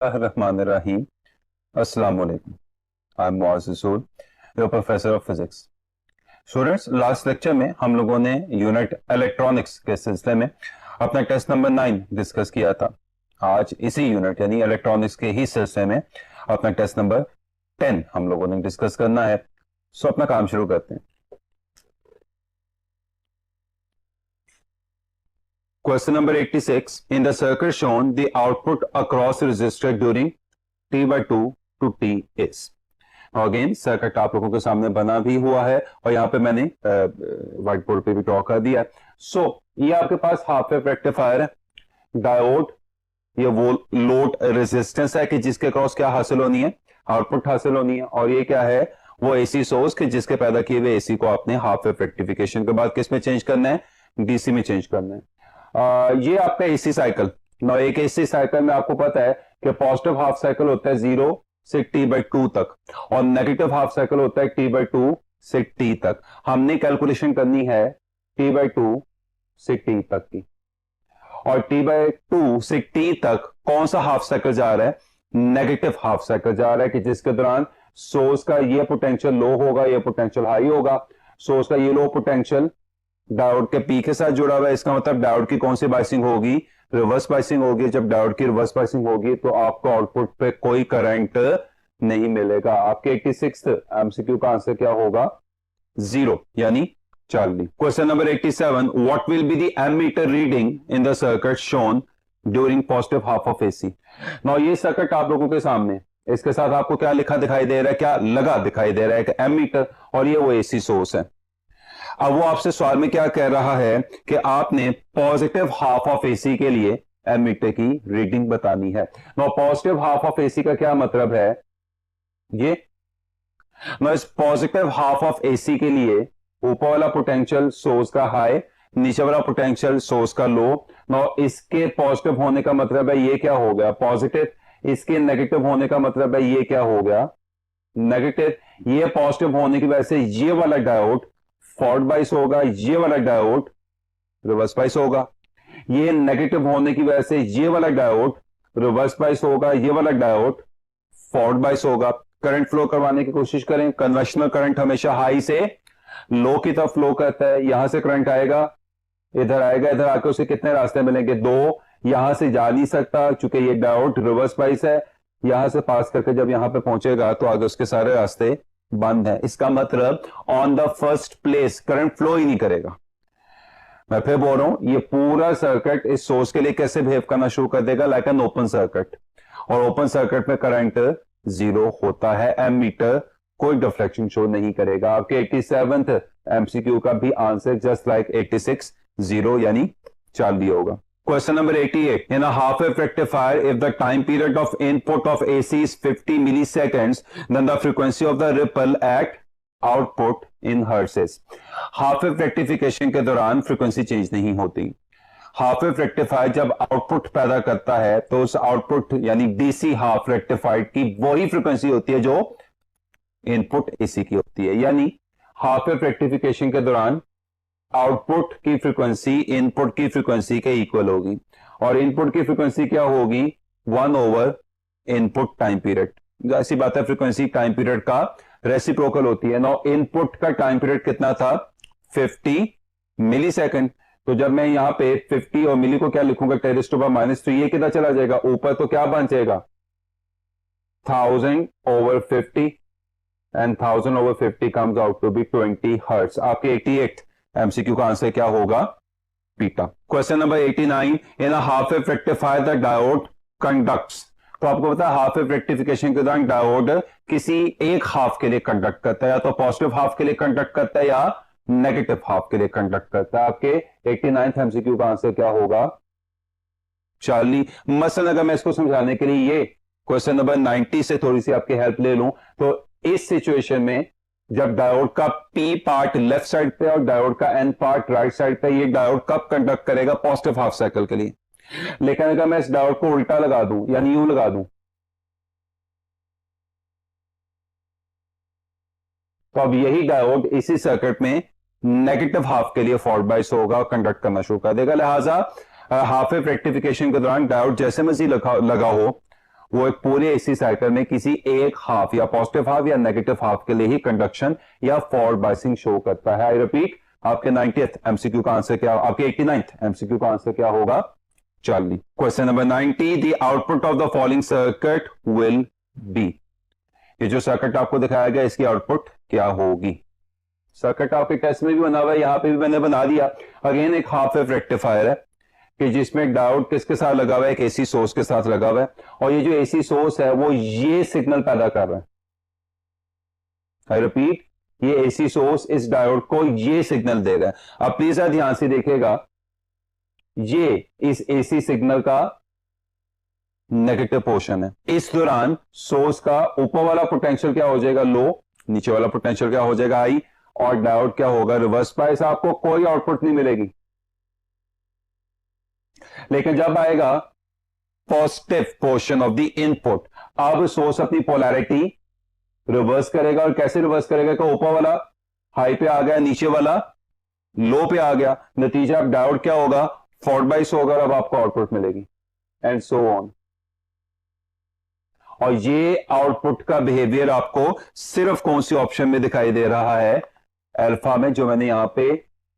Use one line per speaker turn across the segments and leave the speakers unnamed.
Bismillahirrahmanirrahim. Assalamu alaikum. I'm Muaz Rasool, your professor of physics. Students, last lecture में हम लोगों ने unit electronics के सिलसिले में अपना टेस्ट नंबर 9 डिस्कस किया था। आज इसी यूनिट यानी इलेक्ट्रॉनिक्स के ही सिलसिले में अपना टेस्ट नंबर 10 हम लोगों ने डिस्कस करना है। सो अपना काम शुरू करते हैं। Question number 86. In the circuit shown, the output across resistor during T/2 to T is. Again, circuit आप लोगों के सामने बना भी हुआ है और यहाँ पे मैंने व्हाइट बोर्ड पे भी ड्रॉ कर दिया है। सो ये आपके पास हाफ वेव रेक्टिफायर है, डायोड, ये वो लोड रेजिस्टेंस है कि जिसके क्रॉस क्या हासिल होनी है, आउटपुट हासिल होनी है, और ये क्या है, वो एसी सोर्स कि जिसके पैदा किए हुए एसी को आपने हाफ वेव रेक्टिफिकेशन के बाद किस में चेंज करना है, डीसी में चेंज करना है। ये आपका एसी साइकिल। ना एक एसी साइकिल में आपको पता है कि पॉजिटिव हाफ साइकिल होता है 0 से T/2 तक और नेगेटिव हाफ साइकिल होता है T/2 से T तक। हमने कैलकुलेशन करनी है T/2 से T तक की, और T/2 से T तक कौन सा हाफ साइकिल जा रहा है, नेगेटिव हाफ साइकिल जा रहा है कि जिसके दौरान सोर्स का ये पोटेंशियल लो होगा, ये पोटेंशियल हाई होगा। सोर्स का ये लो पोटेंशियल डायोड के पी के साथ जुड़ा हुआ है, इसका मतलब डायोड की कौन सी बाइसिंग होगी, रिवर्स बाइसिंग होगी। जब डायोड की रिवर्स बाइसिंग होगी तो आपको आउटपुट पे कोई करंट नहीं मिलेगा। आपके 86 एमसीक्यू का आंसर क्या होगा, 0 यानी Charlie. Question number 87. What will be the ammeter reading in the circuit shown during positive half of AC. Now ये सर्किट आप लोगों के सामने, इसके साथ आपको क्या लिखा दिखाई दे रहा है, क्या लगा दिखाई दे रहा है कि एमीटर, और ये वो एसी सोर्स है। अब वो आपसे सवाल में क्या कह रहा है कि आपने पॉजिटिव हाफ ऑफ एसी के लिए एमीटर की रीडिंग बतानी है। No positive half of AC का क्या मतलब है, ये नो इस पॉजिटिव हाफ ऑफ एसी के लिए ऊपर वाला पोटेंशियल सोर्स का हाई, नीचे वाला पोटेंशियल सोर्स का लो। नो इसके पॉजिटिव होने का मतलब है ये क्या हो गया, पॉजिटिव। इसके नेगेटिव होने का मतलब है ये क्या हो गया, नेगेटिव। ये पॉजिटिव होने की वजह से ये वाला डायोड फॉरवर्ड बाइस होगा, ये वाला डायोड रिवर्स बाइस होगा। ये नेगेटिव होने की वजह से ये वाला डायोड रिवर्स बाइस होगा, ये वाला डायोड फॉरवर्ड बाइस होगा। करंट फ्लो करवाने की कोशिश करें। कन्वेंशनल करंट हमेशा हाई से लो की तरफ फ्लो करता है। यहां से करंट आएगा, इधर आएगा, इधर आकर उसे कितने रास्ते मिलेंगे, 2। यहां से जा नहीं सकता क्योंकि ये डायोड रिवर्स बाइस है। यहां से पास करके जब यहां पे पहुंचेगा तो आगे उसके सारे रास्ते बंद है। इसका मतलब on the first place current flow ही नहीं करेगा। मैं फिर बोल रहा हूं, ये पूरा सर्किट इस सोर्स के लिए कैसे बिहेव करना शुरू कर देगा, लाइक एन ओपन सर्किट। और ओपन सर्किट में करंट 0 होता है। एमीटर कोई डिफ्लेक्शन शो नहीं करेगा। आपके 87th एमसीक्यू का भी आंसर जस्ट लाइक 86, 0 यानी 40 होगा। Question number 88. In a half wave rectifier, if the time period of input of AC is 50 milliseconds, then the frequency of the ripple at output in hertz is. Half wave rectification के दौरान frequency change नहीं होती। Half wave rectifier जब output पैदा करता है तो उस आउटपुट यानी डीसी हाफ रेक्टिफाइड की वही फ्रीक्वेंसी होती है जो इनपुट एसी की होती है। यानी हाफ वेव रेक्टिफिकेशन के दौरान आउटपुट की फ्रीक्वेंसी इनपुट की फ्रीक्वेंसी के इक्वल होगी, और इनपुट की फ्रीक्वेंसी क्या होगी, 1 ओवर इनपुट टाइम पीरियड। ऐसी बात है, फ्रीक्वेंसी टाइम पीरियड का रेसिप्रोकल होती है। नो इनपुट का टाइम पीरियड कितना था, 50 मिली सेकेंड। तो जब मैं यहां पे 50 और मिली को क्या लिखूंगा, 10⁻⁻, तो ये कितना चला जाएगा ऊपर, तो क्या बन जाएगा 1000 over 50, and 1000 over 50 comes out to be 20 hertz. आपके 88 एमसीक्यू का आंसर क्या होगा, beta. Question number 89. In a half wave rectifier the diode conducts. तो आपको पता है हाफ वेव रेक्टिफिकेशन के दौरान डायोड किसी एक हाफ के लिए कंडक्ट करता है, या तो पॉजिटिव हाफ के लिए कंडक्ट करता है या नेगेटिव हाफ के लिए कंडक्ट करता है। आपके 89th एमसीक्यू का आंसर क्या होगा, चार्ली। मसलन अगर मैं इसको समझाने के लिए ये क्वेश्चन नंबर 90 से थोड़ी सी आपकी हेल्प ले लूं, तो इस सिचुएशन में जब डायोड का पी पार्ट लेफ्ट साइड पे और डायोड का एन पार्ट राइट साइड पे, ये डायोड कब कंडक्ट करेगा, पॉजिटिव हाफ साइकिल के लिए। लेकिन अगर मैं इस डायोड को उल्टा लगा दूं यानी यूं लगा दूं, तो अब यही डायोड इसी सर्किट में नेगेटिव हाफ के लिए फॉरवर्ड बाइस होगा और कंडक्ट करना शुरू कर देगा। लिहाजा हाफ वेव रेक्टिफिकेशन के दौरान डायोड जैसे मर्जी लगा हो, वो एक पूरे एसी साइकिल में किसी एक हाफ या पॉजिटिव हाफ या नेगेटिव हाफ के लिए ही कंडक्शन या फॉरवर्ड बायसिंग शो करता है। आई रिपीट, आपके 90th एमसीक्यू का आंसर क्या, आपके 89th एमसीक्यू का आंसर क्या होगा? Charlie. Question number 90, the output of the following circuit will be. ये जो सर्किट आपको दिखाया गया इसकी आउटपुट क्या होगी? सर्किट आपके टेस्ट में भी बना हुआ है, यहां पे भी मैंने बना दिया। अगेन एक हाफ वेव रेक्टिफायर है कि जिसमें डायोड किसके साथ लगा हुआ है? एक एसी सोर्स के साथ लगा हुआ है, और ये जो एसी सोर्स है वो ये सिग्नल पैदा कर रहा है। आई रिपीट, ये एसी सोर्स इस डायोड को ये सिग्नल दे रहा है। अब प्लीज ध्यान से देखिएगा, ये इस एसी सिग्नल का नेगेटिव पोर्शन है। इस दौरान सोर्स का ऊपर वाला पोटेंशियल क्या हो जाएगा? लो। नीचे वाला पोटेंशियल क्या हो जाएगा? हाई। और डायोड क्या होगा? Reverse bias. आपको कोई आउटपुट नहीं मिलेगी। लेकिन जब आएगा positive portion of the input, अब सोर्स अपनी पोलैरिटी रिवर्स करेगा। और कैसे रिवर्स करेगा? कि ऊपर वाला हाई पे आ गया, नीचे वाला लो पे आ गया। नतीजा अब डायोड क्या होगा? फॉरवर्ड बायस होगा, अब आपको आउटपुट मिलेगी, एंड सो ऑन। और ये आउटपुट का बिहेवियर आपको सिर्फ कौन सी ऑप्शन में दिखाई दे रहा है? अल्फा में, जो मैंने यहां पे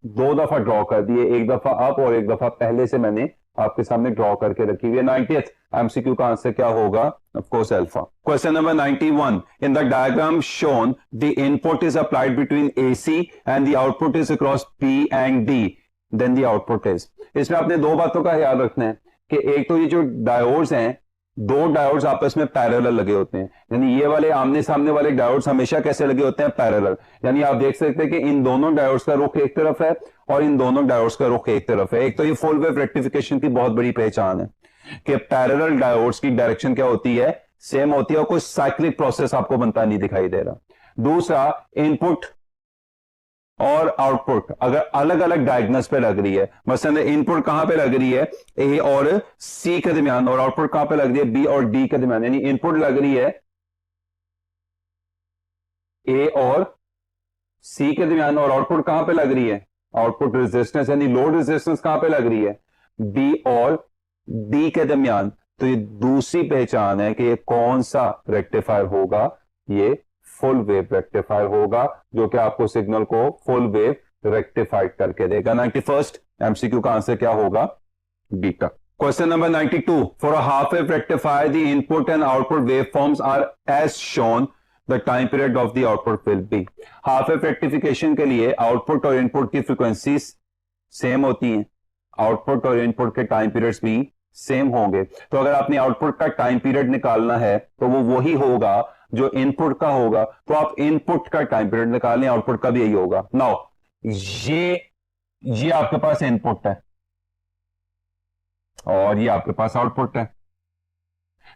2 दफा ड्रॉ कर दिए, एक दफा अप और एक दफा पहले से मैंने आपके सामने ड्रॉ करके रखी हुई है। 90th एमसीक्यू का आंसर क्या होगा? Of course alpha. Question number 91, in the diagram shown the input is applied between AC and the output is across P and D, then the output is. इसमें आपने 2 बातों का ख्याल रखना है कि एक तो ये जो डायोड्स हैं, 2 डायोड्स आपस में पैरेलल लगे होते हैं, यानी ये वाले आमने सामने वाले डायोड्स हमेशा कैसे लगे होते हैं? पैरेलल। यानी आप देख सकते हैं कि इन दोनों डायोड्स का रुख एक तरफ है और इन दोनों डायोड्स का रुख एक तरफ है। एक तो ये फुल वेव रेक्टिफिकेशन की बहुत बड़ी पहचान है कि पैरेलल डायोड्स की डायरेक्शन क्या होती है? सेम होती है, और कोई साइक्लिक प्रोसेस आपको बनता नहीं दिखाई दे रहा। दूसरा, इनपुट और आउटपुट अगर अलग अलग डायगोनल्स पे लग रही है, मसलन इनपुट कहां पे लग रही है? ए और सी के दरमियान, और आउटपुट कहां पे लग रही है? बी और डी के दरमियान। यानी इनपुट लग रही है ए और सी के दरमियान, और आउटपुट कहां पे लग रही है? आउटपुट रेजिस्टेंस यानी लोड रेजिस्टेंस कहां पे लग रही है? बी और डी के दरमियान। तो ये दूसरी पहचान है कि ये कौन सा रेक्टिफायर होगा? ये फुल वेव रेक्टिफायर होगा, जो कि आपको सिग्नल को फुल वेव रेक्टिफाइड करके देगा। 91st एमसीक्यू का आंसर क्या होगा? Beta. Question number 92, for a half wave rectifier the input and output wave forms are as shown, the time period of the output will be. Half wave rectification के लिए output और input की frequencies same होती हैं, output और input के time periods भी same होंगे। तो अगर आपने आउटपुट का टाइम पीरियड निकालना है तो वो वही होगा जो इनपुट का होगा, तो आप इनपुट का टाइम पीरियड निकालें, आउटपुट का भी यही होगा। नाउ ये आपके पास इनपुट है और ये आपके पास आउटपुट है।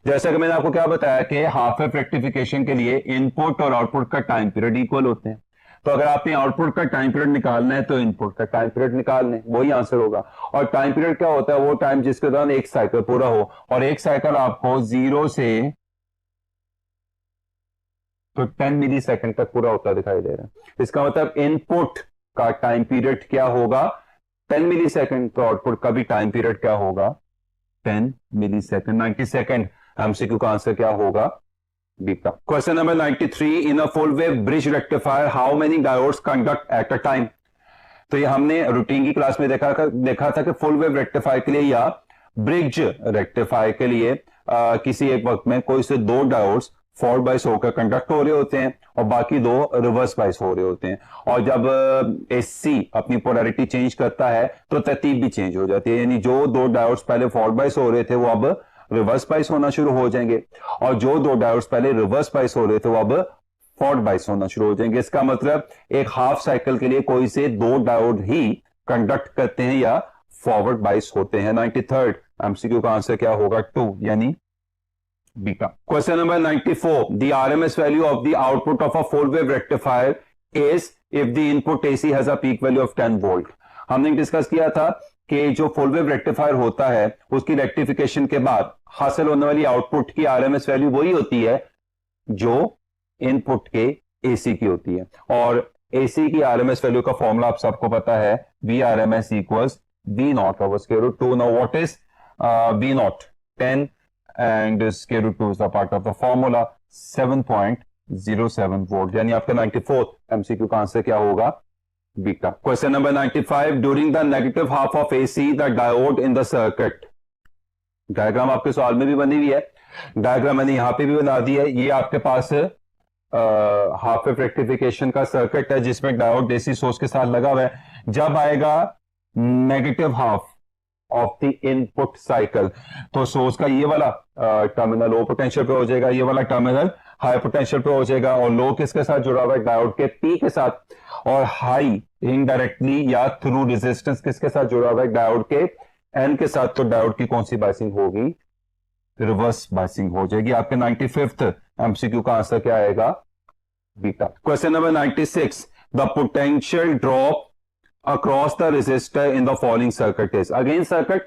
जैसा कि मैंने आपको क्या बताया कि हाफ वेव रेक्टिफिकेशन के लिए इनपुट और आउटपुट का टाइम पीरियड इक्वल होते हैं। तो अगर आपने आउटपुट का टाइम पीरियड निकालना है तो इनपुट का टाइम पीरियड निकाल लें, वही आंसर होगा। और टाइम पीरियड क्या होता है? वो टाइम जिसके दौरान एक साइकिल पूरा हो, और एक साइकिल आपको 0 से तो 10 मिली सेकेंड तक पूरा होता दिखाई दे रहा है। इसका मतलब इनपुट का टाइम पीरियड क्या होगा? 10 मिली सेकेंड। तो आउटपुट का भी टाइम पीरियड क्या होगा? 10 मिली सेकेंड। 90 सेकेंड एमसीक्यू का आंसर क्या होगा? Beta. Question number 93, in a full wave bridge rectifier how many diodes conduct at a time. तो ये हमने रूटीन की क्लास में देखा था कि फुल वेव रेक्टिफायर के लिए या ब्रिज रेक्टिफायर के लिए किसी एक वक्त में कोई से 2 डायोड्स फॉरवर्ड बायस होकर कंडक्ट हो रहे होते हैं और बाकी 2 रिवर्स बायस हो रहे होते हैं। और जब एसी अपनी पोलैरिटी चेंज करता है तो तरतीब भी चेंज हो जाती है, यानी जो 2 डायोड्स पहले फॉरवर्ड बायस हो रहे थे वो अब रिवर्स बायस होना शुरू हो जाएंगे, और जो 2 डायोड्स पहले रिवर्स बायस हो रहे थे वो अब फॉरवर्ड बायस होना शुरू हो जाएंगे। इसका मतलब एक हाफ साइकिल के लिए कोई से 2 डायोड ही कंडक्ट करते हैं या फॉरवर्ड बायस होते हैं। 93rd एमसीक्यू का आंसर क्या होगा? 2 यानी beta. Question number 94, the RMS value of the output of a full wave rectifier is if the input AC has a peak value of 10 volt. हमने डिस्कस किया था कि जो फुल वेव रेक्टिफायर होता है उसकी रेक्टिफिकेशन के बाद हासिल होने वाली आउटपुट की आरएमएस वैल्यू वही होती है जो इनपुट के एसी की होती है। और एसी की आरएमएस वैल्यू का फॉर्मूला आप सबको पता है, V RMS equals V naught over square root 2। Now what is V naught? 10 and square root 2 is the part of the formula 7.07 volt, यानी आपका 94th एमसीक्यू का आंसर क्या होगा? Beta. Question number 95, during the negative half of AC the diode in the circuit. Diagram आपके सवाल में भी बनी हुई है, डायग्राम मैंने यहां पे भी बना दी है। ये आपके पास हाफ वेव रेक्टिफिकेशन का सर्किट है जिसमें डायोड एसी सोर्स के साथ लगा हुआ है। जब आएगा negative half of the input cycle तो सोर्स का ये वाला टर्मिनल लो पोटेंशियल पे हो जाएगा, ये वाला टर्मिनल हाई पोटेंशियल पे हो जाएगा, और लो किसके साथ जुड़ा हुआ है? डायोड के पी के साथ, और हाई इनडायरेक्टली या थ्रू रेजिस्टेंस किसके साथ जुड़ा हुआ है? डायोड के एन के साथ। तो डायोड की कौन सी बाइसिंग होगी? रिवर्स बाइसिंग हो जाएगी। आपके 95th एमसीक्यू का आंसर क्या आएगा? Beta. Question number 96, the potential drop across the resistor in the following circuit is. Again circuit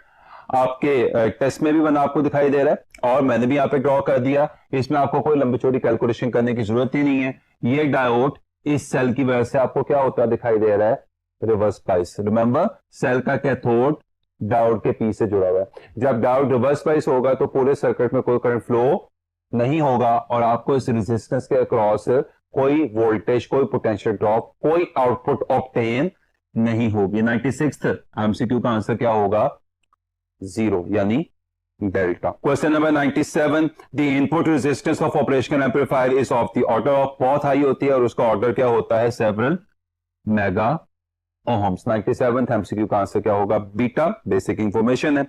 आपके टेस्ट में भी बना आपको दिखाई दे रहा है और मैंने भी यहां पे ड्रॉ कर दिया। इसमें आपको कोई लंबी चौड़ी कैलकुलेशन करने की जरूरत ही नहीं है। ये डायोड इस सेल की वजह से आपको क्या होता दिखाई दे रहा है? Reverse bias. रिमेंबर, सेल का कैथोड डायोड के पी से जुड़ा हुआ है। जब डायोड रिवर्स बाइस होगा तो पूरे सर्किट में कोई करंट फ्लो नहीं होगा और आपको इस रेजिस्टेंस के अक्रॉस कोई वोल्टेज, कोई पोटेंशियल ड्रॉप, कोई आउटपुट ऑब्टेन नहीं होगी। 96th एमसीक्यू का आंसर क्या होगा? 0, यानी delta. Question number 97, the input resistance of operational amplifier is of the order of, बहुत हाई होती है और उसका ऑर्डर क्या होता है? Several mega ohms. 97th MCQ का आंसर क्या होगा? बीटा। बेसिक इंफॉर्मेशन है।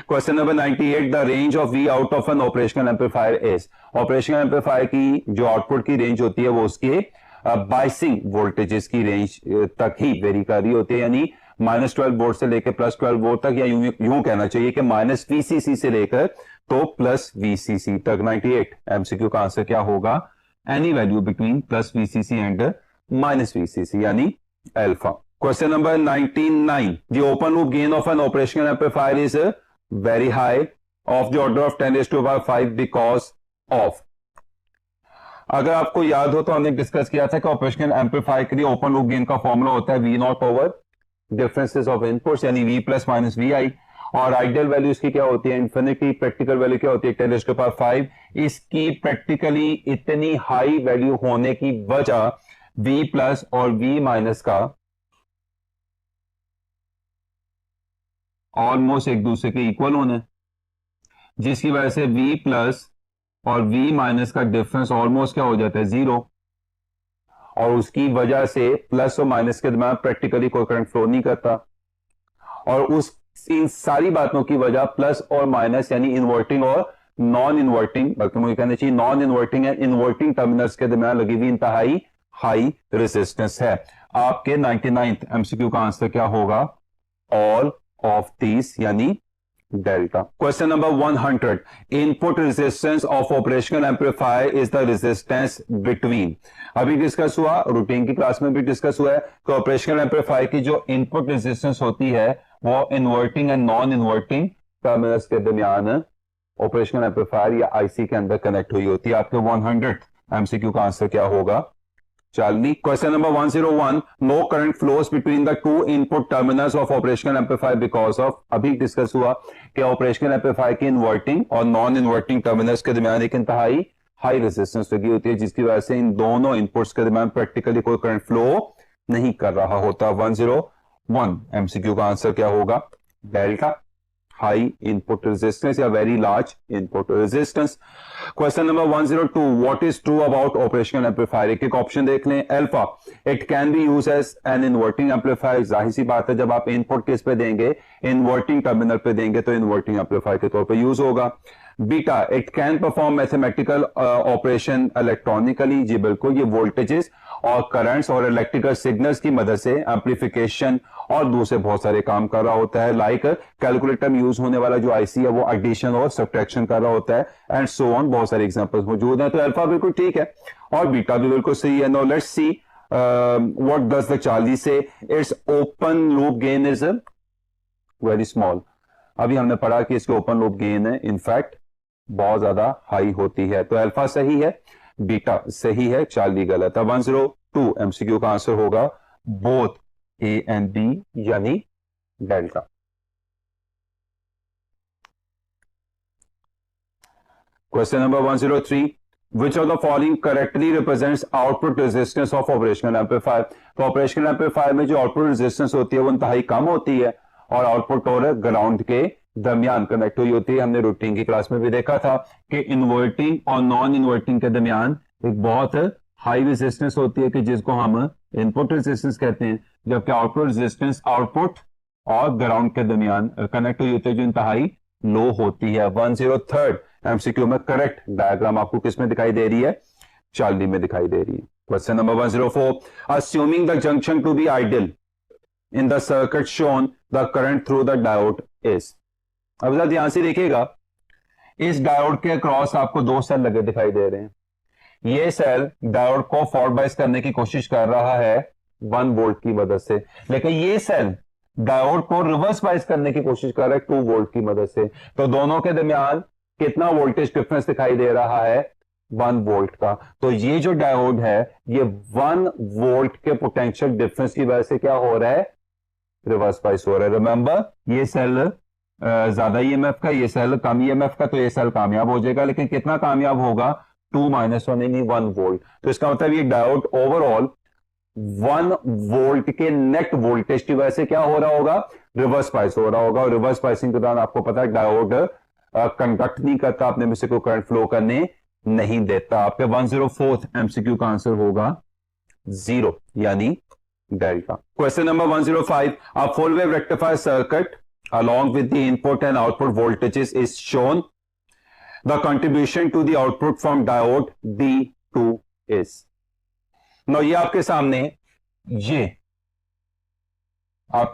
Question number 98, the range of V out of an operational amplifier is. Operational amplifier की जो आउटपुट की रेंज होती है वो उसके बाइसिंग वोल्टेजेस की रेंज तक ही वेरी कर रही होती है, यानी -12 वोल्ट से लेकर +12 वोल्ट तक, या यूं कहना चाहिए कि -VCC से लेकर तो +VCC तक। 98 एमसीक्यू का आंसर क्या होगा? Any value between +VCC and -VCC, यानी alpha. Question number 99, the open loop gain of an operational amplifier is very high of the order of 10⁵ because of. अगर आपको याद हो तो हमने डिस्कस किया था कि ऑपरेशनल एम्पलीफायर के लिए ओपन लूप गेन का फॉर्मूला होता है V0 over differences of inputs, यानी V+ - VI, और आइडियल वैल्यू इसकी क्या होती है? इन्फिनिटी। प्रैक्टिकल वैल्यू क्या होती है? 10⁵. इसकी प्रैक्टिकली इतनी हाई वैल्यू होने की वजह V+ और V- का ऑलमोस्ट एक दूसरे के इक्वल होने, जिसकी वजह से V+ और V- का डिफरेंस ऑलमोस्ट क्या हो जाता है? 0, और उसकी वजह से प्लस और माइनस के दरमियान प्रैक्टिकली कोई करंट फ्लो नहीं करता, और उस इन सारी बातों की वजह प्लस और माइनस यानी इन्वर्टिंग और नॉन इन्वर्टिंग, बल्कि मुझे कहना चाहिए non inverting and inverting terminals के दरमियान लगी हुई इंतहाई हाई रेजिस्टेंस है। आपके 99th एमसीक्यू का आंसर क्या होगा? ऑल ऑफ दीज, यानी delta. Question number 100, input resistance of operational amplifier is the resistance between. अभी डिस्कस हुआ, रूटीन की क्लास में भी डिस्कस हुआ है कि ऑपरेशनल एम्पलीफायर की जो इनपुट रेजिस्टेंस होती है वो inverting and non inverting terminals के दरमियान ऑपरेशनल एम्पलीफायर या आईसी के अंदर कनेक्ट हुई होती है। आपके 100th एमसीक्यू का आंसर क्या होगा? Charlie. Question number 101, no current flows between the two input terminals of operational amplifier because of. अभी डिस्कस हुआ कि ऑपरेशनल एम्पलीफायर की इन्वर्टिंग और नॉन इन्वर्टिंग टर्मिनल्स के दरमियान एक इंतहाई हाई रेजिस्टेंस लगी होती है, जिसकी वजह से इन दोनों इनपुट्स के दरमियान प्रैक्टिकली कोई करंट फ्लो नहीं कर रहा होता। 101 एमसीक्यू का आंसर क्या होगा? डेल्टा, हाई इनपुट रेजिस्टेंस या very large input resistance. Question number 102, what is true about operational amplifier. एक एक ऑप्शन देख लें। Alpha, it can be use as an inverting amplifier. जाहिर सी बात है, जब आप इनपुट किस पे देंगे? इन्वर्टिंग टर्मिनल पे देंगे तो इन्वर्टिंग एम्पलीफायर के तौर पे यूज होगा। Beta, it can perform mathematical operation electronically. जी बिल्कुल, ये वोल्टेजेस और करंट्स और इलेक्ट्रिकल सिग्नल्स की मदद से एम्पलीफिकेशन और दूसरे बहुत सारे काम कर रहा होता है। लाइक कैलकुलेटर में यूज होने वाला जो आईसी है वो एडिशन और सब्ट्रैक्शन कर रहा होता है, एंड सो ऑन। बहुत सारे एग्जांपल्स मौजूद हैं। तो अल्फा बिल्कुल ठीक है और बीटा भी बिल्कुल सही है। Now let's see what does the Charlie say. Its open loop gain is very small. अभी हमने पढ़ा कि इसके ओपन लूप गेन है इनफैक्ट बहुत ज्यादा हाई होती है। तो अल्फा सही है, बीटा सही है, चार्ली गलत है। 102 एमसीक्यू का आंसर होगा बोथ ए एंड बी, यानी delta. Question number 103, which of the following correctly represents output resistance of operational amplifier? तो ऑपरेशनल एम्पलीफायर में जो आउटपुट रेजिस्टेंस होती है वो इंतहाई कम होती है और आउटपुट और ग्राउंड के दरमियान कनेक्ट हुई होती है। हमने रूटीन की क्लास में भी देखा था कि इन्वर्टिंग और नॉन इन्वर्टिंग के दरमियान एक बहुत हाई रेजिस्टेंस होती है कि जिसको हम इनपुट रेजिस्टेंस कहते हैं, जबकि आउटपुट रेजिस्टेंस आउटपुट और ग्राउंड के दरमियान कनेक्ट हुई होती है जो इंतहाई लो होती है। 103 एमसीक्यू में करेक्ट डायग्राम आपको किस में दिखाई दे रही है? चार्ली में दिखाई दे रही है। Question number 104, assuming the junction to be ideal in the circuit shown, the current through the diode is। अब जरा ध्यान से देखिएगा, इस डायोड के क्रॉस आपको दो सेल लगे दिखाई दे रहे हैं। ये सेल डायोड को फॉरवर्ड बायस करने की कोशिश कर रहा है 1 वोल्ट की मदद से, लेकिन ये सेल डायोड को रिवर्स बायस करने की कोशिश कर रहा है 2 वोल्ट की मदद से। तो दोनों के दरमियान कितना वोल्टेज डिफरेंस दिखाई दे रहा है? 1 वोल्ट का। तो ये जो डायोड है ये 1 वोल्ट के पोटेंशियल डिफरेंस की वजह से क्या हो रहा है? रिवर्स बायस हो रहा है। रिमेंबर, ये सेल ज्यादा ईएमएफ का, ये सेल कम ईएमएफ का, तो ये सेल कामयाब हो जाएगा, लेकिन कितना कामयाब होगा? 2 - 1 यानी 1 वोल्ट। तो इसका मतलब ये डायोड ओवरऑल 1 वोल्ट के नेट वोल्टेज की वजह से क्या हो रहा होगा? रिवर्स बायस हो रहा होगा। और रिवर्स बायसिंग के दौरान आपको पता है डायोड कंडक्ट नहीं करता, अपने में से कोई करंट फ्लो करने नहीं देता। आपके 104 एमसीक्यू का आंसर होगा 0 यानी delta. Question number 105, a full wave rectifier circuit along with the input and output voltages is shown, the contribution to the output from diode D2 is। Now ये आपके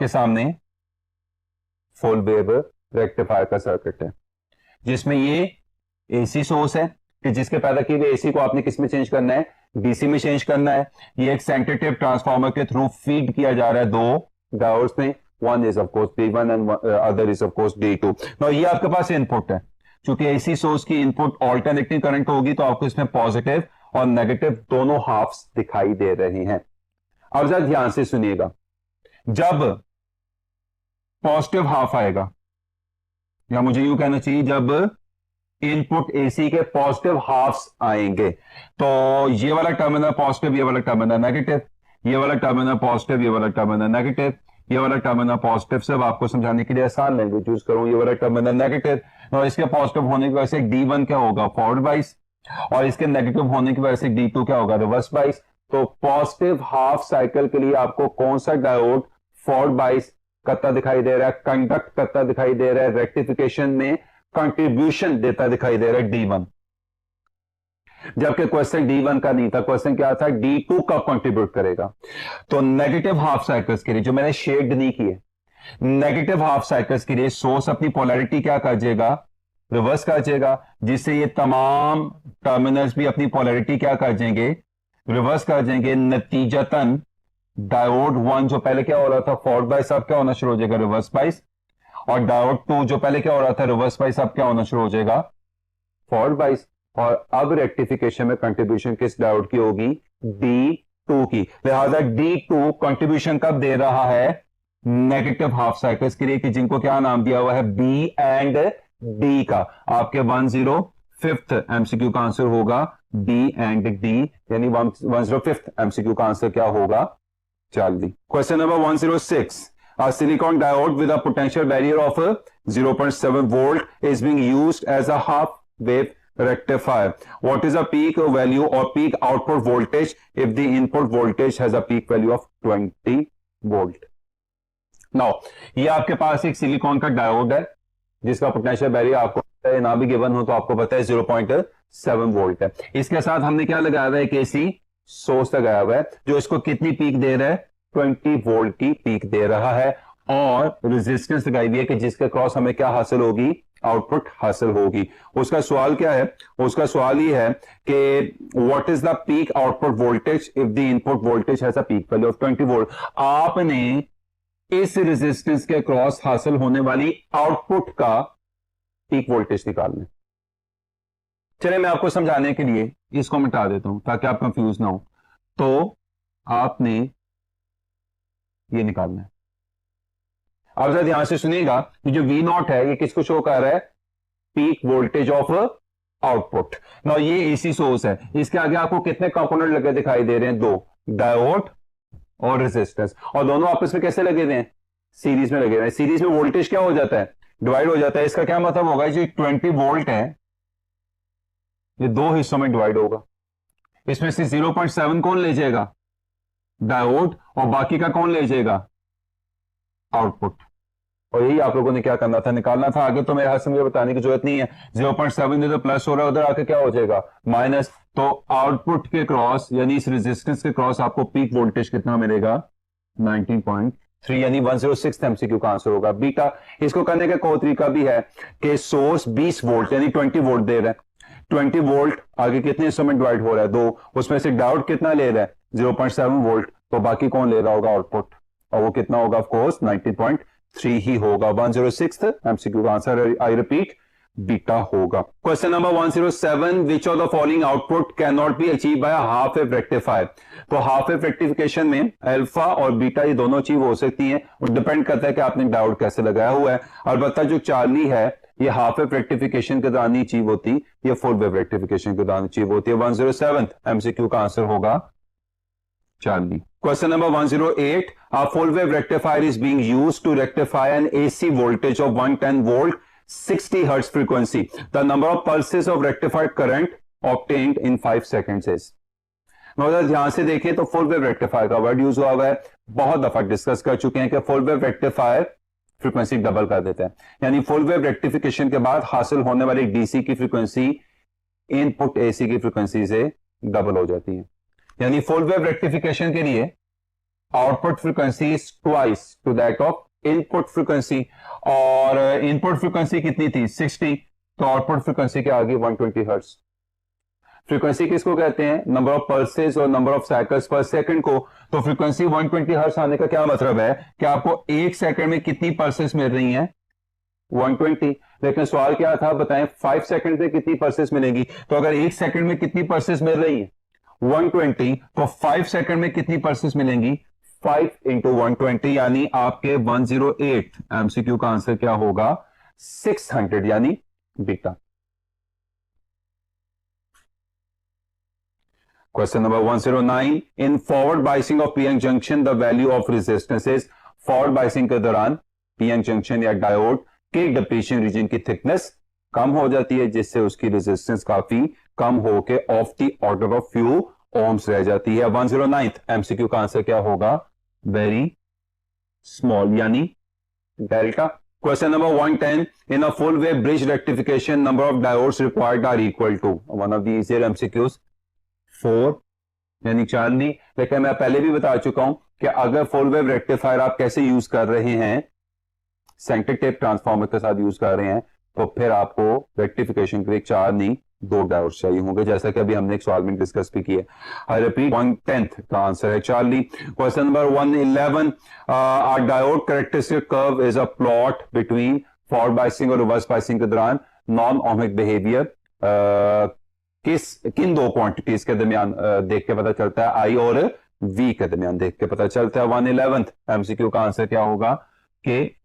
सामने फुल वेव रेक्टिफायर का circuit है जिसमें ये AC source है कि जिसके पैदा किए हुए एसी को आपने किस में चेंज करना है? डीसी में चेंज करना है। ये एक सेंसिटिव ट्रांसफार्मर के थ्रू फीड किया जा रहा है दो डायोड्स में, one is of course D1 and other is of course D2। तो ये आपके पास इनपुट है, चूंकि एसी सोर्स की इनपुट ऑल्टरनेटिंग करंट होगी तो आपको इसमें पॉजिटिव और नेगेटिव दोनों हाफ्स दिखाई दे रहे हैं। अब जरा ध्यान से सुनिएगा, जब पॉजिटिव हाफ आएगा, या मुझे यूं कहना चाहिए जब इनपुट एसी के पॉजिटिव हाफ्स आएंगे, तो ये वाला टर्मिनल पॉजिटिव, ये वाला टर्मिनल नेगेटिव, ये वाला टर्मिनल पॉजिटिव, ये वाला टर्मिनल नेगेटिव, ये वाला टर्मिनल पॉजिटिव। सब आपको समझाने के लिए आसान लैंग्वेज यूज करूं, ये वाला टर्मिनल नेगेटिव और इसके पॉजिटिव होने की वजह से D1 क्या होगा? फॉरवर्ड बायस, और इसके नेगेटिव होने की वजह से D2 क्या होगा? Reverse bias. तो पॉजिटिव हाफ साइकिल के लिए आपको कौन सा डायोड फॉरवर्ड बायस करता दिखाई दे रहा है, कंडक्ट करता दिखाई दे रहा है, रेक्टिफिकेशन में कंट्रीब्यूशन देता दिखाई दे रहा है? D1। जबकि क्वेश्चन D1 का नहीं था, क्वेश्चन क्या था? D2 कब कंट्रीब्यूट करेगा। तो नेगेटिव हाफ साइकिल्स के लिए, जो मैंने शेड नहीं किए, नेगेटिव हाफ साइकिल्स के लिए सोर्स अपनी पोलैरिटी क्या कर जाएगा? रिवर्स कर जाएगा, जिससे ये तमाम टर्मिनल्स भी अपनी पोलैरिटी क्या कर जाएंगे? रिवर्स कर जाएंगे। नतीजतन डायोड 1 जो पहले क्या हो रहा था? फॉरवर्ड बायस, अब क्या होना शुरू हो जाएगा? Reverse bias. और डायोड 2 जो पहले क्या हो रहा था? रिवर्स बायस, अब क्या होना शुरू हो जाएगा? Forward bias. और अब रेक्टिफिकेशन में कंट्रीब्यूशन किस डायोड की होगी? D2 की। लिहाजा D2 कंट्रीब्यूशन कब दे रहा है? नेगेटिव हाफ साइकिल्स के लिए, कि जिनको क्या नाम दिया हुआ है? B एंड D का। आपके 105th एमसीक्यू का आंसर होगा B एंड D, यानी 105th एमसीक्यू का आंसर क्या होगा? 40। Question number 106, a silicon diode with a potential barrier of 0.7 volt is being used as a half wave rectifier. What is the peak value or peak output voltage if the input voltage has a peak value of 20 volt? Now, ये आपके पास एक silicon का diode है जिसका potential barrier आपको पता है, ना भी गिवन हो तो आपको पता है 0.7 वोल्ट है। इसके साथ हमने क्या लगाया हुआ है? एक एसी सोर्स लगाया हुआ है जो इसको कितनी पीक दे रहा है? 20 वोल्ट की पीक दे रहा है, और रेजिस्टेंस लगाई हुई है कि जिसके क्रॉस हमें क्या हासिल होगी? आउटपुट हासिल होगी। उसका सवाल क्या है? उसका सवाल ये है कि what is the peak output voltage if the input voltage has a peak value of 20 volt. आपने इस रेजिस्टेंस के क्रॉस हासिल होने वाली आउटपुट का पीक वोल्टेज निकालना है। चलिए मैं आपको समझाने के लिए इसको मिटा देता हूं ताकि आप कंफ्यूज ना हो। तो आपने ये निकालना है। अब जरा ध्यान से सुनिएगा, ये जो V0 है ये किसको शो कर रहा है? Peak voltage of output. ना ये एसी सोर्स है, इसके आगे आपको कितने कंपोनेंट लगे दिखाई दे रहे हैं? दो, डायोड और रेजिस्टेंस, और दोनों आपस में कैसे लगे हुए हैं? सीरीज में लगे हुए हैं। सीरीज में वोल्टेज क्या हो जाता है? डिवाइड हो जाता है। इसका क्या मतलब होगा? जो 20 वोल्ट है ये दो हिस्सों में डिवाइड होगा। इसमें से 0.7 कौन ले जाएगा? डायोड, और बाकी का कौन ले जाएगा? आउटपुट। और यही आप लोगों ने क्या करना था? निकालना था। आगे तो मेरे हाथ से मुझे बताने की जरूरत नहीं है। 0.7 तो प्लस हो रहा है, उधर आके क्या हो जाएगा? माइनस। तो आउटपुट के क्रॉस यानी इस रेजिस्टेंस के क्रॉस आपको पीक वोल्टेज कितना मिलेगा? 19.3, यानी 106 एमसीक्यू का आंसर होगा बीटा। इसको करने का कोई तरीका भी है कि सोर्स 20 वोल्ट यानी 20 वोल्ट दे रहा है। 20 वोल्ट आगे कितने हिस्सों में डिवाइड हो रहा है? दो। उसमें से डायोड कितना ले रहा है? 0.7 वोल्ट। तो बाकी कौन ले रहा होगा? आउटपुट। और वो कितना होगा? ऑफ कोर्स 19.3 ही होगा। 106 एमसीक्यू का आंसर, आई रिपीट, बीटा होगा। Question number 107, which of the following output can not be achieve by half wave rectifier. तो हाफ वेव रेक्टिफिकेशन में अल्फा और बीटा ये दोनों अचीव हो सकती हैं, और डिपेंड करता है कि आपने डायोड कैसे लगाया हुआ है। अलबत्ता जो चार्ली है ये हाफ वेव रेक्टिफिकेशन के दौरान ही अचीव होती, ये फुल वेव रेक्टिफिकेशन के दौरान अचीव होती है। 107 एमसीक्यू का आंसर होगा Charlie. Question number 108. A full wave rectifier is being used to rectify an AC voltage of 110 volt, 60 hertz frequency. The number of pulses of rectified current obtained in 5 seconds is. अगर ध्यान से देखें तो full wave rectifier का word use हुआ है। बहुत दफा डिस्कस कर चुके हैं कि full wave rectifier frequency double कर देता है, यानी फुल वेव रेक्टिफिकेशन के बाद हासिल होने वाली डीसी की फ्रीक्वेंसी इनपुट एसी की फ्रीक्वेंसी से डबल हो जाती है। यानी फुल वेव रेक्टिफिकेशन के लिए output frequency is twice to that of input frequency, और इनपुट फ्रीक्वेंसी कितनी थी? 60, तो आउटपुट फ्रीक्वेंसी के आगे 120 हर्ट्ज। फ्रीक्वेंसी किसको कहते हैं? नंबर ऑफ पल्सेस और नंबर ऑफ साइकिल्स पर सेकंड को। तो फ्रीक्वेंसी 120 हर्ट्ज आने का क्या मतलब है कि आपको एक सेकंड में कितनी पल्सेस मिल रही हैं? 120। लेकिन सवाल क्या था? बताएं 5 सेकंड में कितनी पल्सेस मिलेंगी? तो अगर एक सेकंड में कितनी पल्सेस मिल रही हैं? 120, तो 5 सेकंड में कितनी पल्सेस मिलेंगी? 5 इंटू 120, यानी आपके 108 एमसीक्यू का आंसर क्या होगा? 600, यानी beta. Question number 109, in forward biasing of PN junction the value of resistance is. Forward biasing के दौरान पीएन जंक्शन या डायोड के डिप्लीशन रीजन की थिकनेस कम हो जाती है, जिससे उसकी रेजिस्टेंस काफी कम होके of the order of few ohms रह जाती है। 109 एमसीक्यू का आंसर क्या होगा? वेरी स्मॉल, यानी delta. Question number 110, in a full wave bridge rectification number of diodes required are equal to. One of the easier MCQs 4, यानी 4 नहीं। लेकिन मैं पहले भी बता चुका हूं कि अगर फुल वेव रेक्टिफायर आप कैसे यूज कर रहे हैं, सेंटर टेप ट्रांसफार्मर के साथ यूज कर रहे हैं, तो फिर आपको रेक्टिफिकेशन के लिए 4 नहीं 2 डायोड चाहिए होंगे, जैसा कि अभी हमने एक सवाल में डिस्कस भी किया। आई रिपीट, 1/10 का आंसर है Charlie. Question number 111, our diode characteristic curve is a plot between forward biasing और रिवर्स बाइसिंग के दौरान नॉन ओमिक बिहेवियर किन दो क्वांटिटीज के दरमियान देख के पता चलता है? आई और वी के दरमियान देख के पता चलता है। 111 एमसीक्यू का आंसर क्या होगा कि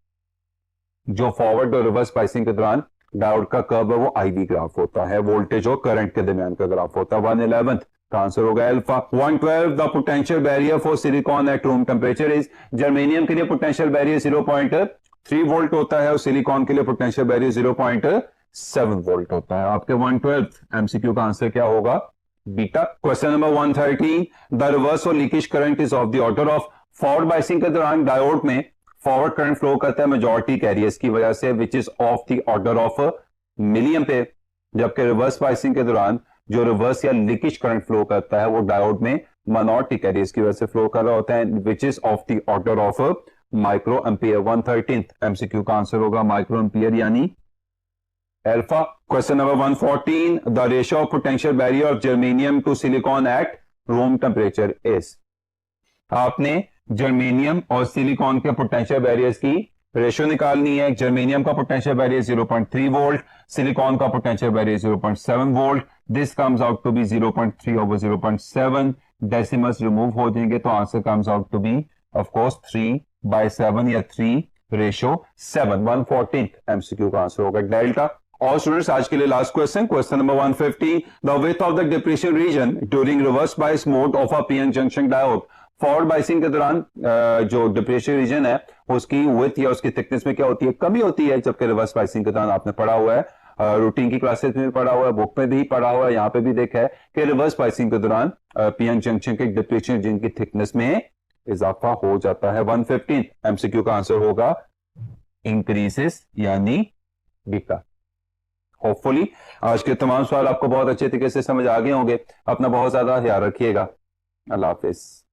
जो फॉरवर्ड और रिवर्स बाइसिंग के दौरान डायोड का कर्व है वो आईवी ग्राफ होता है, वोल्टेज और करंट के दरमियान का ग्राफ होता है। 111 का आंसर होगा alpha. 112, the potential barrier for silicon at room temperature is. Germanium के लिए पोटेंशियल बैरियर 0.3 वोल्ट होता है और सिलिकॉन के लिए पोटेंशियल बैरियर 0.7 वोल्ट होता है। आपके 112 एमसीक्यू का आंसर क्या होगा? Beta. Question number 113, the reverse और leakage current is of the order of. Forward biasing के दौरान डायोड में फॉरवर्ड करंट फ्लो करता है मेजॉरिटी कैरियर्स की वजह से, which is of the order of milli ampere, जबकि रिवर्स बाइसिंग के दौरान जो रिवर्स या लीकेज करंट फ्लो करता है वो डायोड में माइनॉरिटी कैरियर्स की वजह से फ्लो कर रहा होता है, which is of the order of micro ampere. 113 MCQ का आंसर होगा माइक्रो एम्पियर, यानी alpha. Question number 114, the ratio of potential barrier of germanium to silicon at room temperature is. आपने जर्मेनियम और सिलिकॉन के पोटेंशियल बैरियर्स की ratio निकालनी है। Germanium का पोटेंशियल बैरियर 0.3 वोल्ट, सिलिकॉन का potential barrier 0.7 volt. This comes out to be 0.3 over 0.7। Decimals remove हो जाएंगे तो answer comes out to be of course 3/7 या 3/7। 114 एमसीक्यू का आंसर होगा डेल्टा। और स्टूडेंट्स आज के लिए last question, question number 150, the width of the depression reason during reverse bias mode of a PN junction diode. Forward biasing के दौरान जो डिप्रेशन रीजन है उसकी विड्थ या उसकी थिकनेस में क्या होती है, कमी होती है, जबकि रिवर्स बायसिंग के दौरान आपने पढ़ा हुआ है, रूटीन की क्लासेस में भी पढ़ा हुआ है, बुक में भी पढ़ा हुआ है, यहाँ पे भी देखा है कि रिवर्स बायसिंग के दौरान पीएन जंक्शन के डिप्रेशन रीजन की थिकनेस में इजाफा हो जाता है। 115 एमसीक्यू का आंसर होगा इंक्रीजेस यानी बीटा। होपफुली आज के तमाम सवाल आपको बहुत अच्छे तरीके से समझ आ गए होंगे। अपना बहुत ज्यादा ख्याल रखिएगा। अल्लाह हाफिज।